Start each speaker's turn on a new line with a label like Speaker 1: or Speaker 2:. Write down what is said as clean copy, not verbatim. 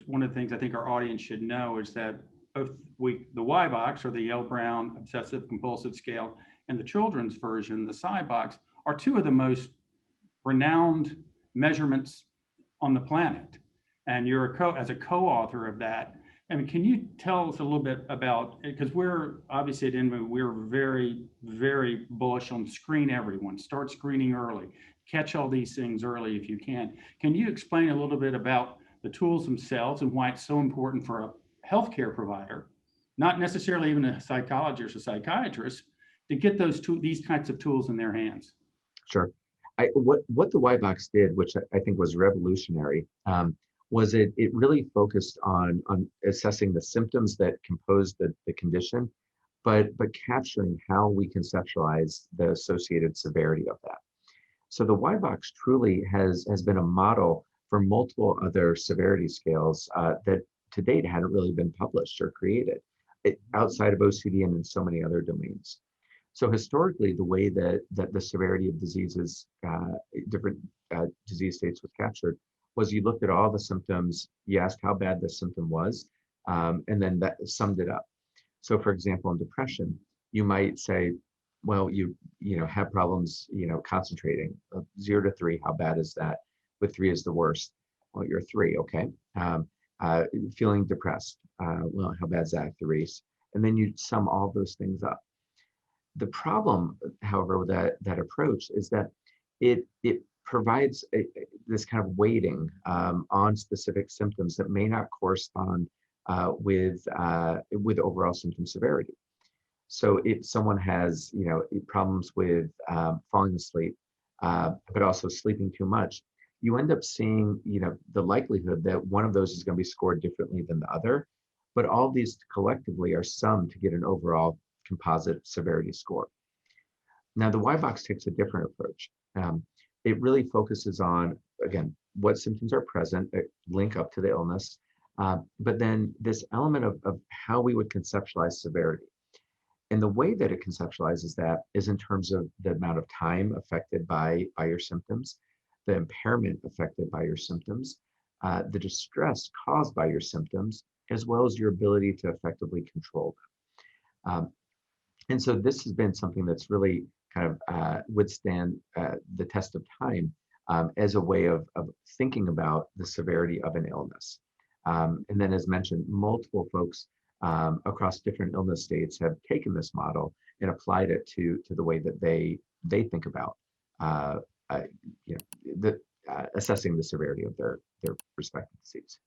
Speaker 1: one of the things I think our audience should know is that both the Y box or the Yale Brown Obsessive Compulsive Scale and the children's version, the Psi box, are two of the most renowned measurements on the planet. And you're as a co-author of that. I mean, can you tell us a little bit about, because we're obviously at nView, we're very, very bullish on screen everyone, start screening early, catch all these things early if you can. Can you explain a little bit about the tools themselves and why it's so important for a healthcare provider, not necessarily even a psychologist or psychiatrist, to get these kinds of tools in their hands?
Speaker 2: Sure. What the white box did, which I think was revolutionary, was it really focused on assessing the symptoms that compose the condition, but capturing how we conceptualize the associated severity of that. So the white box truly has been a model for multiple other severity scales that to date hadn't really been published or created outside of OCD and in so many other domains. So historically, the way that the severity of diseases, different disease states was captured was you looked at all the symptoms, you asked how bad the symptom was, and then that summed it up. So for example, in depression, you might say, well, you have problems, concentrating, 0 to 3, how bad is that? With 3 is the worst. Well, you're 3, okay. Feeling depressed, well, how bad is that? 3. And then you sum all those things up. The problem, however, with that approach is that it provides this kind of weighting on specific symptoms that may not correspond with overall symptom severity. So if someone has problems with falling asleep, but also sleeping too much, you end up seeing the likelihood that one of those is going to be scored differently than the other. But all these collectively are summed to get an overall composite severity score. Now, the Y box takes a different approach. It really focuses on, again, what symptoms are present that link up to the illness, but then this element of how we would conceptualize severity. And the way that it conceptualizes that is in terms of the amount of time affected by your symptoms, the impairment affected by your symptoms, the distress caused by your symptoms, as well as your ability to effectively control them. And so this has been something that's really kind of withstand the test of time as a way of thinking about the severity of an illness. And then, as mentioned, multiple folks across different illness states have taken this model and applied it to the way that they think about assessing the severity of their respective disease.